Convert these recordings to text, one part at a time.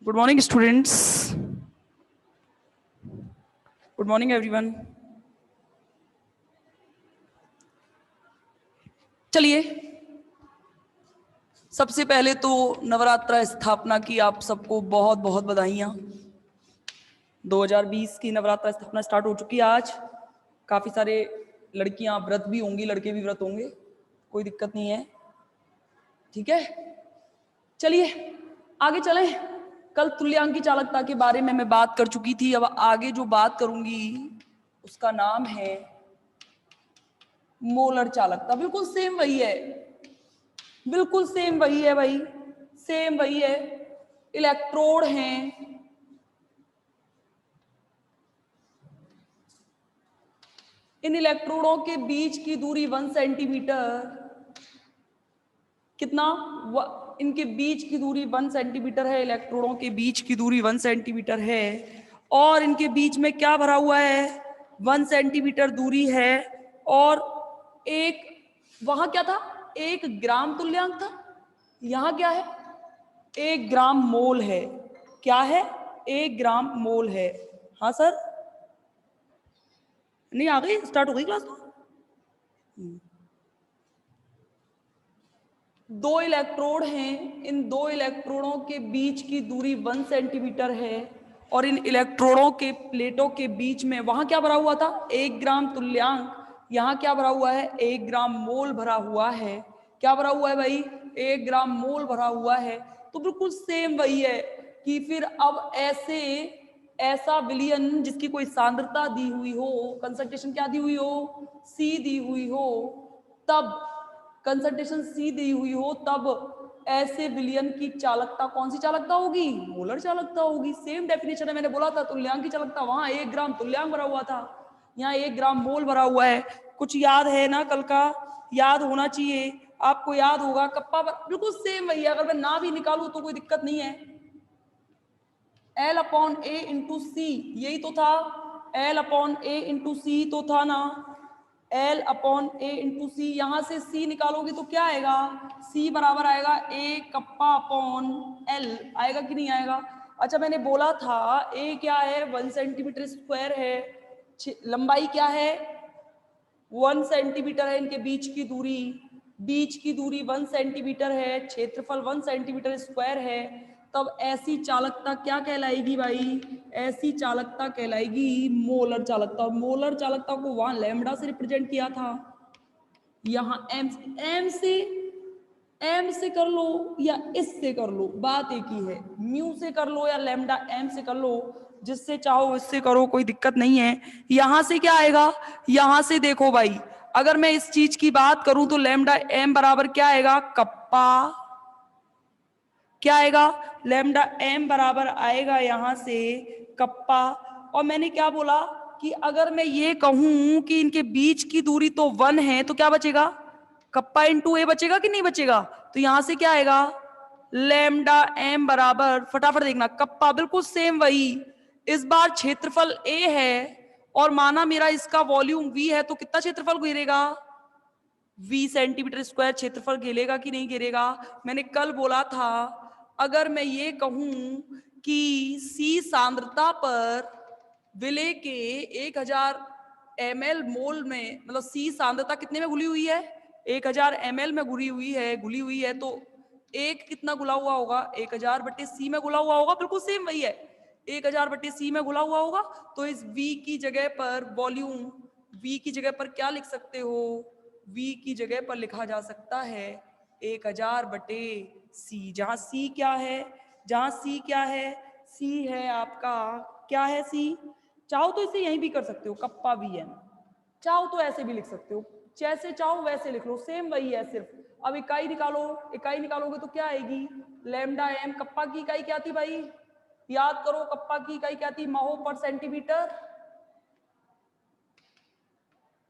Good morning, students. Good morning, everyone. चलिए, सबसे पहले तो नवरात्र स्थापना की आप सबको बहुत बहुत बधाइयाँ। 2020 की नवरात्र स्थापना स्टार्ट हो चुकी है आज। काफ़ी सारे लड़कियां व्रत भी होंगी, लड़के भी व्रत होंगे, कोई दिक्कत नहीं है, ठीक है। चलिए आगे चलें। कल तुल्यांक की चालकता के बारे में मैं बात कर चुकी थी। अब आगे जो बात करूंगी उसका नाम है मोलर चालकता। बिल्कुल सेम वही है, बिल्कुल सेम वही है भाई, सेम वही है। इलेक्ट्रोड हैं, इन इलेक्ट्रोडों के बीच की दूरी 1 सेंटीमीटर, कितना इनके बीच की दूरी 1 सेंटीमीटर है। इलेक्ट्रोडों के बीच की दूरी 1 सेंटीमीटर है और इनके बीच में क्या भरा हुआ है, 1 सेंटीमीटर दूरी है। और एक वहां क्या था, 1 ग्राम तुल्यांक था, यहां क्या है, 1 ग्राम मोल है। क्या है, 1 ग्राम मोल है। हाँ सर, नहीं आ गई, स्टार्ट हो गई क्लास तो। 2 इलेक्ट्रोड हैं, इन 2 इलेक्ट्रोडों के बीच की दूरी 1 सेंटीमीटर है और इन इलेक्ट्रोडों के प्लेटों के बीच में वहां क्या भरा हुआ था, 1 ग्राम तुल्यांक। यहां क्या भरा हुआ है, 1 ग्राम मोल भरा हुआ है। क्या भरा हुआ है भाई, 1 ग्राम मोल भरा हुआ है। तो बिल्कुल सेम वही है कि फिर अब ऐसा विलयन जिसकी कोई सांद्रता दी हुई हो, कंसंट्रेशन क्या दी हुई हो, C दी हुई हो, तब कंसंट्रेशन C दी हुई हो, तब ऐसे विलयन की चालकता कौन सी चालकता होगी, मोलर चालकता होगी। सेम डेफिनेशन है, मैंने बोला था तुल्यांक की चालकता, वहां 1 ग्राम तुल्यांक भरा हुआ था, यहाँ 1 ग्राम मोल भरा हुआ है। कुछ याद है ना, कल का याद होना चाहिए, आपको याद होगा। कप्पा बिल्कुल सेम वही है, अगर मैं ना भी निकालू तो कोई दिक्कत नहीं है। L/A इंटू सी, यही तो था, L/A इंटू सी तो था ना, L/A इंटू सी। यहां से C निकालोगे तो क्या आएगा, C बराबर आएगा A कप्पा अपॉन L, आएगा कि नहीं आएगा। अच्छा मैंने बोला था A क्या है, 1 सेंटीमीटर स्क्वायर है, लंबाई क्या है 1 सेंटीमीटर है, इनके बीच की दूरी 1 सेंटीमीटर है, क्षेत्रफल 1 सेंटीमीटर स्क्वायर है। तब ऐसी चालकता क्या कहलाएगी भाई, ऐसी चालकता कहलाएगी मोलर चालकता। और मोलर चालकता को वहां लैम्बडा से रिप्रेजेंट किया था, यहां एम से कर लो या इससे कर लो, बात एक ही है। म्यू से कर लो या लैम्डा एम से कर लो, जिससे चाहो इससे करो, कोई दिक्कत नहीं है। यहां से क्या आएगा, यहां से देखो भाई, अगर मैं इस चीज की बात करूं तो लैम्डा एम बराबर क्या आएगा, कप्पा, क्या आएगा, लैम्डा एम बराबर आएगा यहां से कप्पा। और मैंने क्या बोला कि अगर मैं ये कहूं कि इनके बीच की दूरी तो 1 है, तो क्या बचेगा, कप्पा इंटू ए बचेगा कि नहीं बचेगा। तो यहां से क्या आएगा, लैम्डा एम बराबर, फटाफट देखना, कप्पा, बिल्कुल सेम वही। इस बार क्षेत्रफल ए है और माना मेरा इसका वॉल्यूम वी है, तो कितना क्षेत्रफल घेरेगा, 20 सेंटीमीटर स्क्वायर क्षेत्रफल घेरेगा कि नहीं घेरेगा। मैंने कल बोला था अगर मैं ये कहूं कि सी सांद्रता पर विलय के 1000 ml मोल में, मतलब सी सांद्रता कितने में घुली हुई है, 1000 ml में घुली हुई है, तो एक कितना घुला हुआ होगा, 1000/C में घुला हुआ होगा, बिल्कुल सेम वही है, 1000/C में घुला हुआ होगा। तो इस V की जगह पर वॉल्यूम, V की जगह पर क्या लिख सकते हो, V की जगह पर लिखा जा सकता है 1000/C। जहां C क्या है, जहां C क्या है, C है आपका, क्या है C, चाहो तो इसे यहीं भी कर सकते हो, कप्पा VM, चाहो तो ऐसे भी लिख सकते हो, जैसे चाहो वैसे लिख लो, सेम वही है। सिर्फ अब इकाई निकालो, इकाई निकालोगे तो क्या आएगी, लैम्डा एम। कप्पा की इकाई क्या थी भाई, याद करो, कप्पा की इकाई क्या थी, महो पर सेंटीमीटर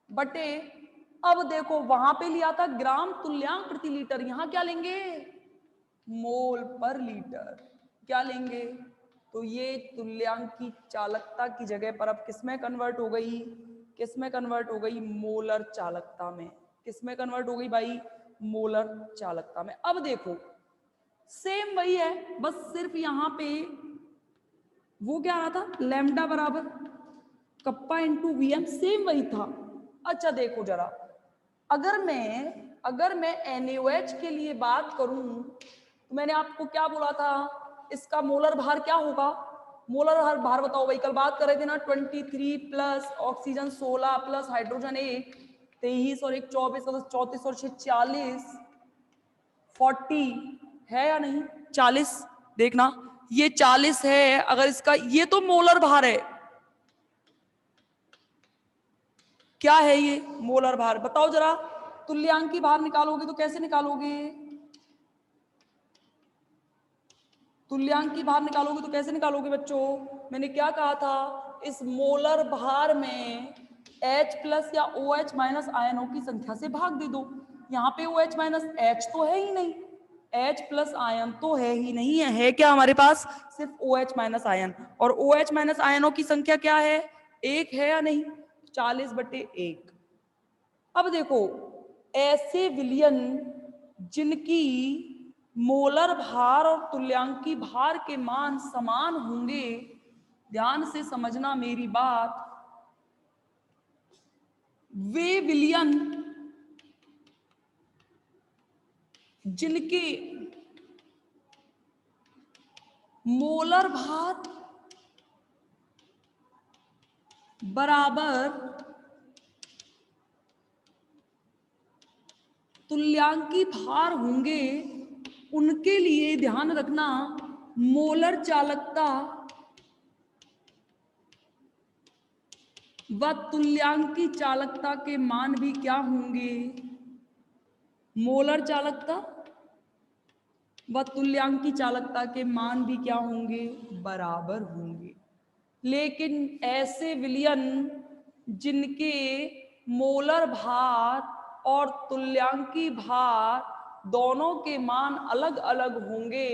बटे, अब देखो वहां पे लिया था ग्राम तुल्यांक प्रति लीटर, यहां क्या लेंगे, मोल पर लीटर, क्या लेंगे। तो ये तुल्यांक की चालकता की जगह पर अब किसमें कन्वर्ट हो गई, किसमें कन्वर्ट हो गई, मोलर चालकता में। किसमें कन्वर्ट हो गई भाई, मोलर चालकता में। अब देखो सेम वही है, बस सिर्फ यहाँ पे वो क्या आ रहा था, लैम्डा बराबर कप्पा इंटू वीएम, सेम वही था। अच्छा देखो जरा, अगर मैं NaOH के लिए बात करूं तो मैंने आपको क्या बोला था, इसका मोलर भार क्या होगा, मोलर भार बताओ भाई, कल बात कर रहे थे ना, 23 प्लस ऑक्सीजन 16 प्लस हाइड्रोजन 1 23 और 1 24 और 34 और 6 40 40 है या नहीं, 40 देखना, ये 40 है। अगर इसका ये तो मोलर भार है, क्या है ये मोलर भार, बताओ जरा। तुल्यांकी भार निकालोगे तो कैसे निकालोगे, तुल्यांकी भार निकालोगे तो कैसे निकालोगे बच्चों, मैंने क्या कहा था, इस मोलर भार में H प्लस या OH माइनस आयनों की संख्या से भाग दे दो। यहाँ पे OH माइनस H तो है ही नहीं, H प्लस आयन तो है ही नहीं है क्या हमारे पास, सिर्फ OH माइनस आयन, और OH माइनस आयनों की संख्या क्या है, 1 है या नहीं, 40/1। अब देखो, ऐसे विलयन जिनकी मोलर भार और तुल्यांकी भार के मान समान होंगे, ध्यान से समझना मेरी बात, वे विलयन जिनके मोलर भार बराबर तुल्यांकी भार होंगे, उनके लिए ध्यान रखना मोलर चालकता व तुल्यांकी चालकता के मान भी क्या होंगे, मोलर चालकता व तुल्यांकी चालकता के मान भी क्या होंगे, बराबर होंगे। लेकिन ऐसे विलयन जिनके मोलर भार और तुल्यांकी भार दोनों के मान अलग अलग होंगे,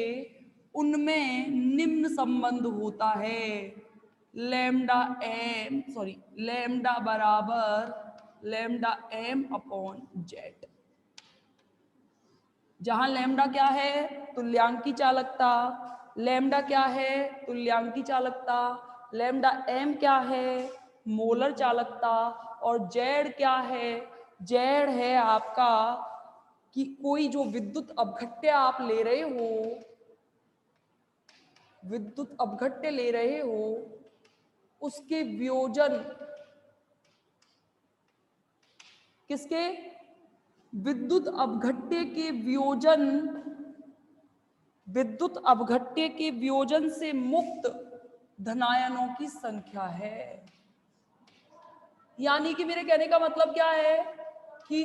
उनमें निम्न संबंध होता है, लैम्डा बराबर लैम्डा m अपॉन जेड। जहां लैम्डा क्या है, तुल्यांकी चालकता, लैम्डा क्या है, तुल्यांकी चालकता, लैम्डा m क्या है, मोलर चालकता, और जेड क्या है, जेड है आपका कि कोई जो विद्युत अपघट्य आप ले रहे हो, विद्युत अपघट्य ले रहे हो, उसके वियोजन, किसके, विद्युत अपघट्य के वियोजन, विद्युत अपघट्य के वियोजन से मुक्त धनायनों की संख्या है। यानी कि मेरे कहने का मतलब क्या है कि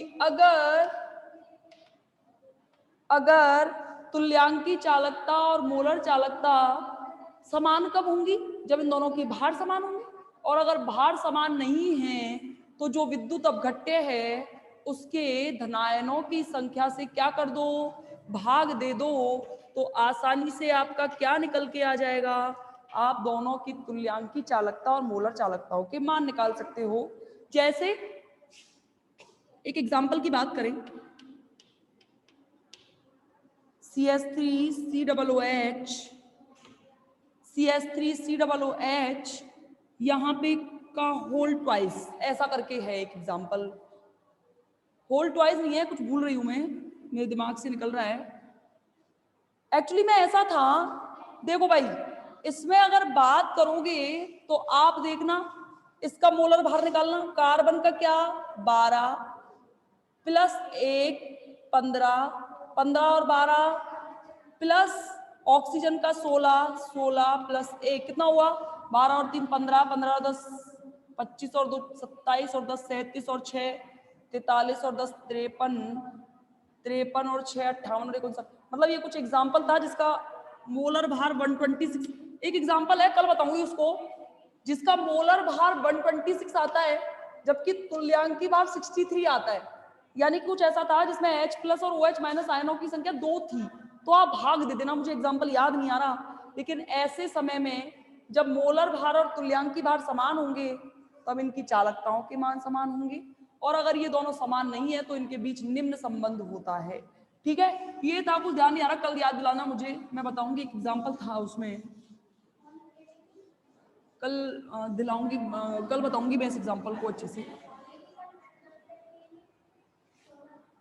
अगर तुल्यांकी चालकता और मोलर चालकता समान कब होंगी, जब इन दोनों की भार समान होंगी, और अगर भार समान नहीं है तो जो विद्युत अपघट्य है उसके धनायनों की संख्या से क्या कर दो, भाग दे दो, तो आसानी से आपका क्या निकल के आ जाएगा, आप दोनों की तुल्यांकी चालकता और मोलर चालकताओं के मान निकाल सकते हो। जैसे एक एग्जांपल की बात करें, CH3COOH यहाँ पे का होल ट्वाइस, ऐसा करके है एक एग्जांपल, होल ट्वाइस नहीं है, कुछ भूल रही हूं मैं, मेरे दिमाग से निकल रहा है, एक्चुअली में ऐसा था। देखो भाई, इसमें अगर बात करोगे तो आप देखना, इसका मोलर भार निकालना, कार्बन का क्या 12 प्लस 1 15 15 और 12 प्लस ऑक्सीजन का 16 16 प्लस 1 कितना हुआ, 12 और 3 15 15 और 10 25 और 2 27 और 10 37 और 6 43 और 10 53 53 और 6 58 और 59, मतलब ये कुछ एग्जाम्पल था जिसका मोलर भार 126, एक एग्जाम्पल है, कल बताऊंगी उसको, जिसका मोलर भार 126 आता है जबकि तुल्यांकी भार 63 आता है। यानी कुछ ऐसा था जिसमें H प्लस और OH माइनस आयनों की संख्या 2 थी, तो आप भाग दे देना, मुझे एग्जाम्पल याद नहीं आ रहा, लेकिन ऐसे समय में जब मोलर भार और तुल्यांकी भार समान होंगे तब इनकी चालकताओं के मान समान होंगे, और अगर ये दोनों समान नहीं है तो इनके बीच निम्न संबंध होता है। ठीक है, ये था, कुछ ध्यान नहीं आ रहा, कल याद दिलाना मुझे, मैं बताऊंगी, एक एग्जाम्पल था उसमें, कल दिलाऊंगी, कल बताऊंगी मैं इस एग्जाम्पल को अच्छे से।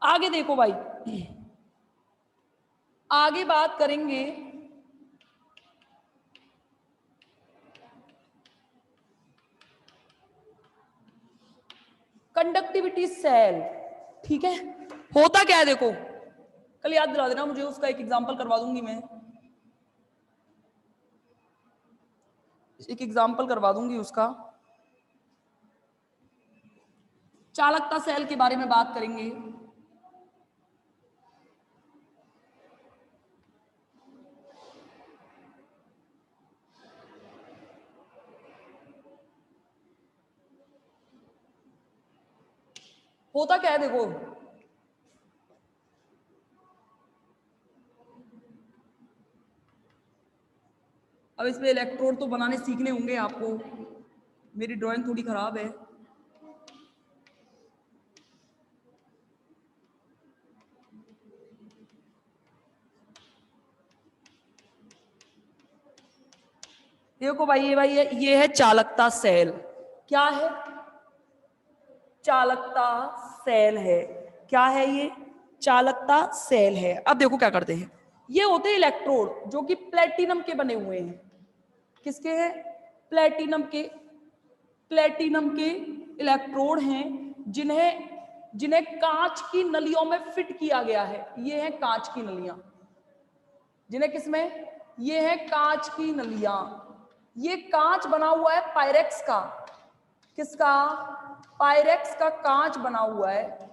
आगे देखो भाई, आगे बात करेंगे कंडक्टिविटी सेल। ठीक है, होता क्या है देखो, कल याद दिला देना मुझे, उसका एक एग्जांपल करवा दूंगी मैं, एक एग्जांपल करवा दूंगी उसका। चालकता सेल के बारे में बात करेंगे। होता क्या है देखो, अब इसमें इलेक्ट्रोड तो बनाने सीखने होंगे आपको, मेरी ड्राइंग थोड़ी खराब है। देखो भाई, ये है चालकता सेल। क्या है? चालकता सेल है। क्या है ये? चालकता सेल है। अब देखो क्या करते हैं, ये होते हैं इलेक्ट्रोड जो कि प्लेटिनम के बने हुए हैं। किसके हैं? प्लेटिनम के। प्लेटिनम के इलेक्ट्रोड हैं जिन्हें जिन्हें कांच की नलियों में फिट किया गया है। ये है कांच की नलियां, जिन्हें किसमें? ये है कांच की नलियां। ये कांच बना हुआ है पायरेक्स का। किसका? पायरेक्स का कांच बना हुआ है।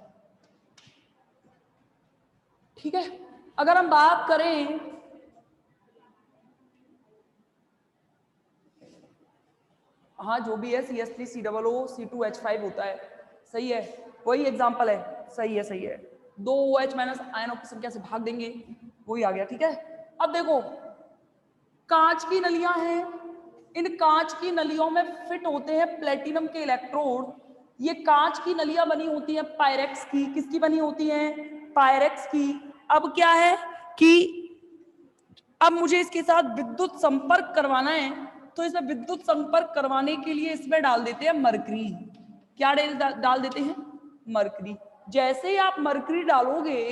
ठीक है, अगर हम बात करें, हाँ जो भी है CH3COO C2H5 होता है, सही है, वही एग्जांपल है, सही है, सही है। दो OH माइनस आयनों की संख्या से भाग देंगे, वही आ गया। ठीक है, अब देखो, कांच की नलियां हैं, इन कांच की नलियों में फिट होते हैं प्लेटिनम के इलेक्ट्रोड। ये कांच की नलियां बनी होती हैं पायरेक्स की। किसकी बनी होती हैं? पायरेक्स की। अब क्या है कि अब मुझे इसके साथ विद्युत संपर्क करवाना है, तो इसमें विद्युत संपर्क करवाने के लिए इसमें डाल देते हैं मरकरी। क्या डाल देते हैं? मरकरी। जैसे ही आप मरकरी डालोगे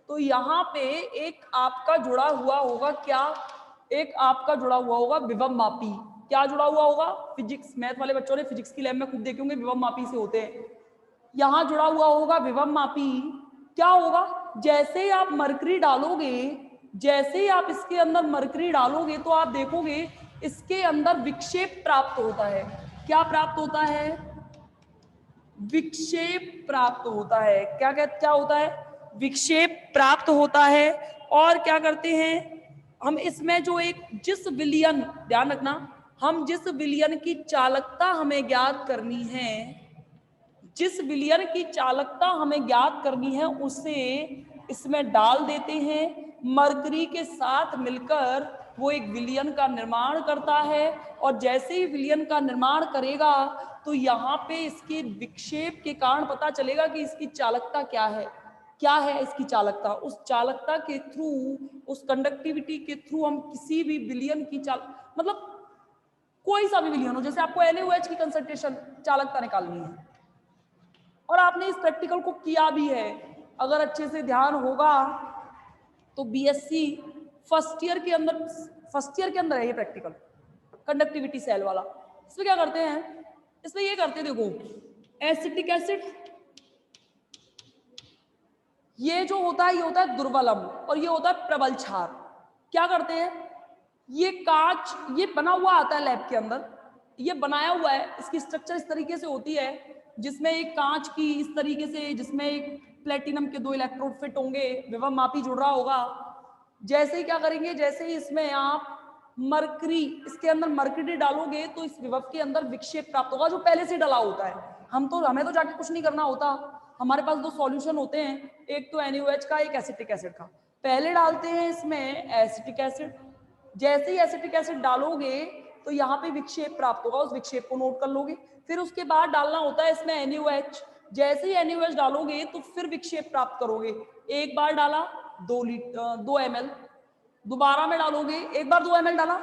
तो यहाँ पे एक आपका जुड़ा हुआ होगा, क्या? एक आपका जुड़ा हुआ होगा विभव मापी। क्या जुड़ा हुआ होगा? फिजिक्स, मैथ वाले बच्चों ने फिजिक्स की लैब में खुद देखे होंगे, विभव मापी से होते हैं। यहां जुड़ा हुआ होगा विभव मापी। क्या होगा? जैसे ही आप मरकरी डालोगे, जैसे ही आप इसके अंदर मरकरी डालोगे तो आप देखोगे इसके अंदर विक्षेप प्राप्त होता है। क्या प्राप्त होता है? विक्षेप प्राप्त होता है। क्या होता है? विक्षेप प्राप्त होता है। और क्या करते हैं हम इसमें, जो एक जिस विलयन, ध्यान रखना, हम जिस विलयन की चालकता हमें ज्ञात करनी है, जिस विलयन की चालकता हमें ज्ञात करनी है उसे इसमें डाल देते हैं। मरकरी के साथ मिलकर वो एक विलयन का निर्माण करता है, और जैसे ही विलयन का निर्माण करेगा तो यहाँ पे इसके विक्षेप के कारण पता चलेगा कि इसकी चालकता क्या है। क्या है इसकी चालकता? उस चालकता के थ्रू, उस कंडक्टिविटी के थ्रू हम किसी भी विलयन की मतलब कोई सा भी विलयन हो, जैसे आपको NaOH की कंसंट्रेशन चालकता निकालनी है, और आपने इस प्रैक्टिकल को किया भी है, अगर अच्छे से ध्यान होगा तो BSc फर्स्ट ईयर के अंदर है ये प्रैक्टिकल, कंडक्टिविटी सेल वाला। इसमें क्या करते हैं? इसमें ये करते हैं, देखो, एसिटिक एसिड, ये जो होता है ये होता है दुर्बलम, और ये होता है प्रबल क्षार। क्या करते हैं? ये कांच, ये बना हुआ आता है लैब के अंदर, ये बनाया हुआ है, इसकी स्ट्रक्चर इस तरीके से होती है जिसमें एक कांच की इस तरीके से, जिसमें एक प्लेटिनम के 2 इलेक्ट्रोड फिट होंगे, विभव मापी जुड़ रहा होगा। जैसे ही क्या करेंगे, जैसे ही इसमें आप मरकरी, इसके अंदर मरकरी डालोगे तो इस विभव के अंदर विक्षेप प्राप्त होगा जो पहले से डला होता है। हमें तो जाके कुछ नहीं करना होता, हमारे पास 2 सॉल्यूशन होते हैं, एक तो NaOH का, एक एसिटिक एसिड का। पहले डालते हैं इसमें एसिटिक एसिड, जैसे ही एसिटिक एसिड डालोगे तो यहाँ पे विक्षेप प्राप्त होगा, उस विक्षेप को नोट कर लोगे। फिर उसके बाद डालना होता है इसमें NaOH, जैसे ही NaOH डालोगे तो फिर विक्षेप प्राप्त करोगे। एक बार डाला, 2 ml, दोबारा में डालोगे, एक बार 2 ml डाला,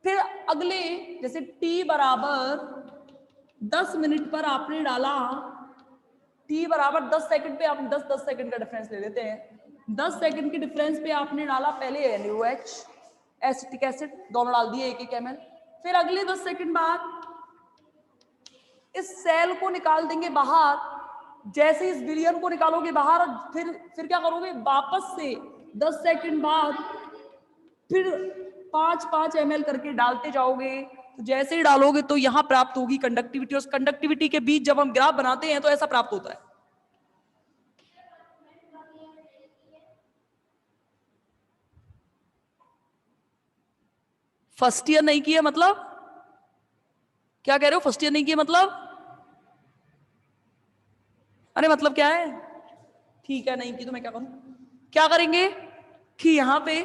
फिर अगले जैसे t बराबर 10 मिनट पर आपने डाला, t बराबर 10 सेकंड पे, आप 10 सेकंड का डिफरेंस ले लेते हैं, 10 सेकंड के डिफरेंस पे आपने डाला पहले NaOH, एसिटिक एसिड दोनों डाल दिए 1 ml, फिर अगले 10 सेकंड बाद इस सेल को निकाल देंगे बाहर, जैसे इस विलियन को निकालोगे बाहर, फिर क्या करोगे, वापस से 10 सेकंड बाद फिर 5 ml करके डालते जाओगे, तो जैसे ही डालोगे तो यहां प्राप्त होगी कंडक्टिविटी, और कंडक्टिविटी के बीच जब हम ग्राफ बनाते हैं तो ऐसा प्राप्त होता है। फर्स्ट ईयर नहीं किया मतलब क्या कह रहे हो, फर्स्ट ईयर नहीं किया मतलब, अरे मतलब क्या है, ठीक है नहीं की तो मैं क्या करूं, क्या करेंगे कि यहां पे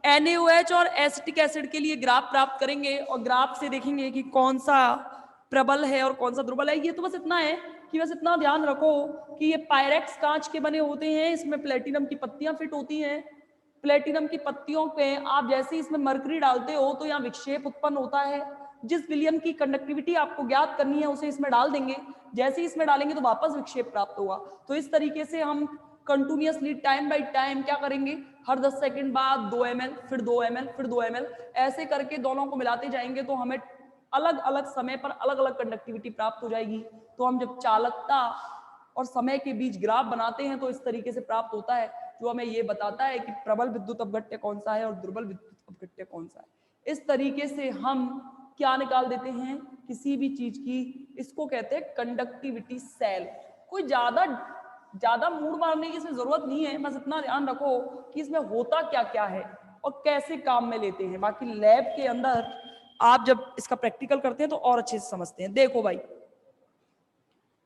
NaOH और एसिटिक एसिड के लिए ग्राफ प्राप्त करेंगे, और ग्राफ से देखेंगे कि कौन सा प्रबल है और कौन सा दुर्बल है। ये तो बस इतना है कि बस इतना ध्यान रखो कि ये पायरेक्स कांच के बने होते हैं, इसमें प्लेटिनम की पत्तियां फिट होती हैं, प्लेटिनम की पत्तियों पे आप जैसे इसमें मरकरी डालते हो तो यहाँ विक्षेप उत्पन्न होता है, जिस विलियन की कंडक्टिविटी आपको ज्ञात करनी है उसे इसमें डाल देंगे, जैसे ही इसमें डालेंगे तो वापस विक्षेप प्राप्त होगा। तो इस तरीके से हम कंटिन्यूअसली टाइम बाय टाइम क्या करेंगे, हर 10 सेकंड बाद 2 ml, फिर 2 ml, फिर 2 ml, ऐसे करके दोनों को मिलाते जाएंगे तो हमें अलग अलग समय पर अलग अलग कंडक्टिविटी प्राप्त हो जाएगी। तो हम जब चालकता और समय के बीच ग्राफ बनाते हैं तो इस तरीके से प्राप्त होता है, जो हमें ये बताता है कि प्रबल विद्युत अपघट्य कौन सा है और दुर्बल विद्युत अपघट्य कौन सा है। इस तरीके से हम क्या निकाल देते हैं किसी भी चीज की, इसको कहते हैं कंडक्टिविटी सेल। कोई ज्यादा मूड मारने की इसमें जरूरत नहीं है, बस इतना ध्यान रखो कि इसमें होता क्या क्या है और कैसे काम में लेते हैं। बाकी लैब के अंदर आप जब इसका प्रैक्टिकल करते हैं तो और अच्छे से समझते हैं। देखो भाई,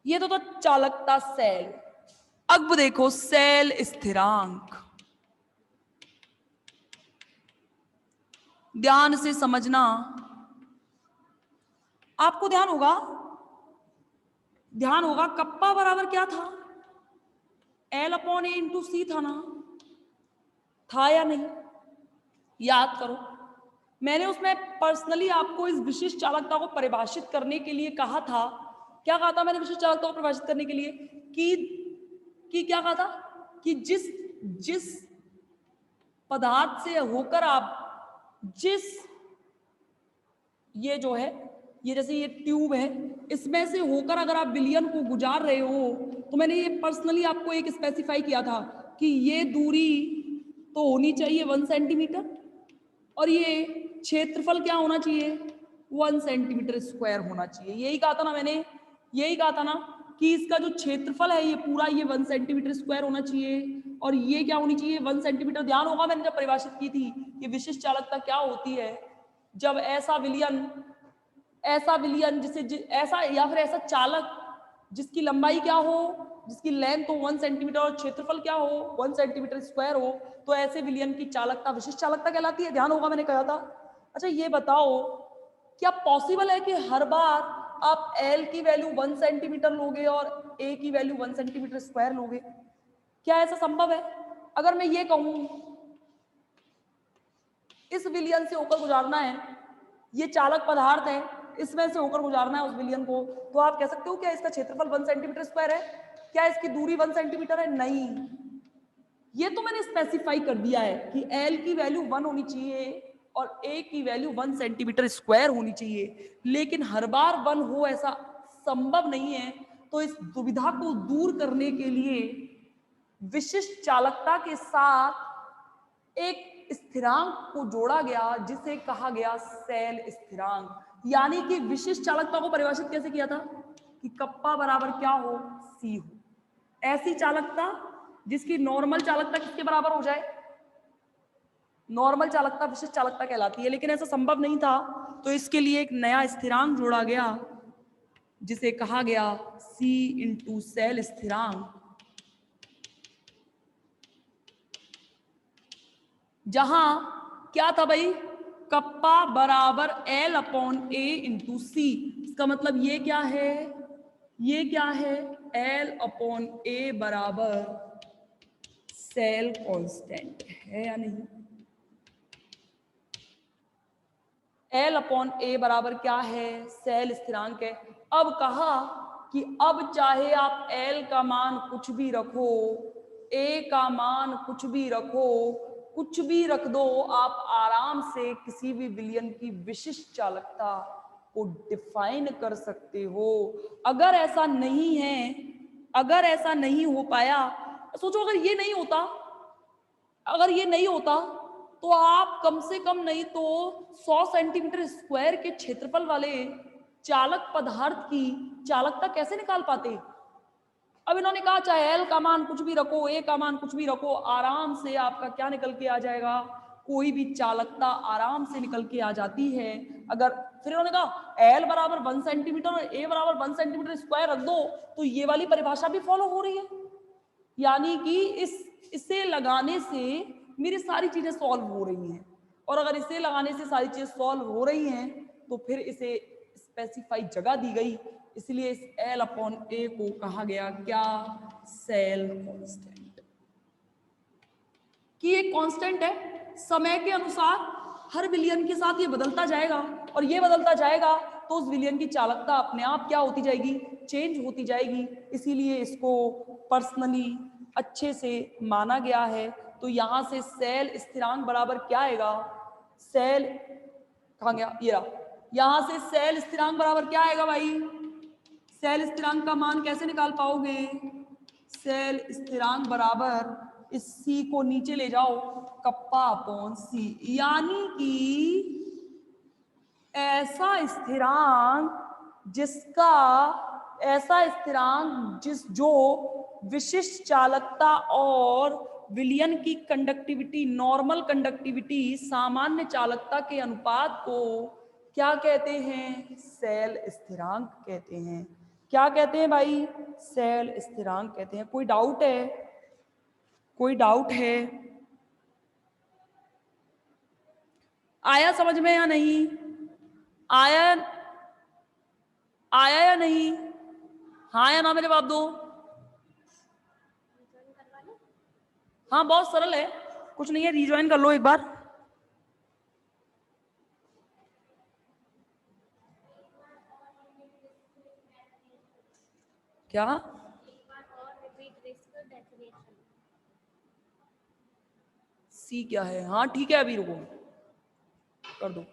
ये तो चालकता सेल। अब देखो सेल स्थिरांक, ध्यान से समझना, आपको ध्यान होगा कप्पा बराबर क्या था, L/A/C था ना, था या नहीं, याद करो। मैंने उसमें पर्सनली आपको इस विशिष्ट चालकता को परिभाषित करने के लिए कहा था, क्या कहा था मैंने विशिष्ट चालकता को परिभाषित करने के लिए, कि क्या कहा था कि जिस पदार्थ से होकर आप, ये जो है, ये जैसे ये ट्यूब है, इसमें से होकर अगर आप विलियन को गुजार रहे हो, तो मैंने ये पर्सनली आपको एक स्पेसिफाई किया था कि ये दूरी तो होनी चाहिए 1 सेंटीमीटर, और ये क्षेत्रफल क्या होना चाहिए, 1 सेंटीमीटर स्क्वायर होना चाहिए। यही कहा था ना मैंने, यही कहा था ना कि इसका जो क्षेत्रफल है ये पूरा ये 1 सेंटीमीटर स्क्वायर होना चाहिए, और ये क्या होनी चाहिए 1 सेंटीमीटर। ध्यान होगा मैंने जब परिभाषित की थी कि विशिष्ट चालकता क्या होती है, जब ऐसा विलियन ऐसा या फिर ऐसा चालक जिसकी लंबाई क्या हो, जिसकी लेंथ हो 1 सेंटीमीटर और क्षेत्रफल क्या हो 1 सेंटीमीटर स्क्वायर हो, तो ऐसे विलियन की चालकता विशिष्ट चालकता कहलाती है। ध्यान होगा मैंने कहा था। अच्छा ये बताओ, क्या पॉसिबल है कि हर बार आप L की वैल्यू 1 सेंटीमीटर लोगे और A की वैल्यू 1 सेंटीमीटर स्क्वायर लोगे? क्या ऐसा संभव है? अगर मैं ये कहूं इस विलियन से होकर गुजारना है, ये चालक पदार्थ है, इसमें से होकर गुजारना है उस विलियन को, तो आप कह सकते हो क्या इसका क्षेत्रफल 1 सेंटीमीटर स्क्वायर है? क्या इसकी दूरी 1 सेंटीमीटर है? नहीं, ये तो मैंने स्पेसिफाई कर दिया है कि L की वैल्यू 1 होनी चाहिए और A की वैल्यू 1 सेंटीमीटर स्क्वायर होनी चाहिए, लेकिन हर बार 1 हो ऐसा संभव नहीं है। तो इस दुविधा को दूर करने के लिए विशिष्ट चालकता के साथ एक स्थिरांक को जोड़ा गया जिसे कहा गया सेल स्थिरांक। यानी कि विशिष्ट चालकता को परिभाषित कैसे किया था कि कप्पा बराबर क्या हो, C हो। ऐसी चालकता जिसकी नॉर्मल चालकता किसके बराबर हो जाए, नॉर्मल चालकता विशिष्ट चालकता कहलाती है, लेकिन ऐसा संभव नहीं था। तो इसके लिए एक नया स्थिरांक जोड़ा गया जिसे कहा गया C इंटू सेल स्थिरांक, जहां क्या था भाई, कप्पा बराबर L/A इंटू C। इसका मतलब ये क्या है, ये क्या है, L/A बराबर सेल कांस्टेंट है या नहीं। L अपॉन ए बराबर क्या है, सेल स्थिरांक है। अब कहा कि अब चाहे आप L का मान कुछ भी रखो, A का मान कुछ भी रखो, कुछ भी रख दो, आप आराम से किसी भी विलयन की विशिष्ट चालकता को डिफाइन कर सकते हो। अगर ऐसा नहीं है, अगर ऐसा नहीं हो पाया, सोचो अगर ये नहीं होता, अगर ये नहीं होता तो आप कम से कम नहीं तो 100 सेंटीमीटर स्क्वायर के क्षेत्रफल वाले चालक पदार्थ की चालकता कैसे निकाल पाते। अब इन्होंने कहा चाहे एल का मान कुछ भी रखो, ए का मान कुछ भी रखो, आराम से आपका क्या निकल के आ जाएगा, कोई भी चालकता आराम से निकल के आ जाती है। अगर फिर उन्होंने कहा एल बराबर 1 सेंटीमीटर और ए बराबर 1 सेंटीमीटर स्क्वायर रख दो, तो ये वाली परिभाषा भी फॉलो हो रही है, यानी कि इसे लगाने से मेरी सारी चीजें सॉल्व हो रही हैं। और अगर इसे लगाने से सारी चीजें सॉल्व हो रही हैं तो फिर इसे स्पेसिफाई जगह दी गई, इसलिए इस L अपॉन ए को कहा गया क्या, सेल कांस्टेंट। कि एक कांस्टेंट है, समय के अनुसार हर विलयन के साथ ये बदलता जाएगा, और ये बदलता जाएगा तो उस विलयन की चालकता अपने आप क्या होती जाएगी, चेंज होती जाएगी। इसीलिए इसको पर्सनली अच्छे से माना गया है। तो यहां से सेल स्थिरांक बराबर क्या आएगा, सेल कहां गया, ये रहा, यहां से सेल स्थिरांक बराबर क्या आएगा भाई, सेल स्थिरांक का मान कैसे निकाल पाओगे, सेल स्थिरांक बराबर इस सी को नीचे ले जाओ, कप्पा अपॉन सी, यानी कि ऐसा स्थिरांक जिसका, ऐसा स्थिरांक जो विशिष्ट चालकता और विलयन की कंडक्टिविटी, नॉर्मल कंडक्टिविटी, सामान्य चालकता के अनुपात को क्या कहते हैं, सेल स्थिरांक कहते हैं। क्या कहते हैं भाई, सेल स्थिरांक कहते हैं। कोई डाउट है, कोई डाउट है, आया समझ में या नहीं आया, आया या नहीं, हाँ या ना मेरे जवाब दो। हाँ बहुत सरल है, कुछ नहीं है, रिज्वाइन कर लो एक बार। क्या, सी क्या है, हाँ ठीक है, अभी रुको कर दो।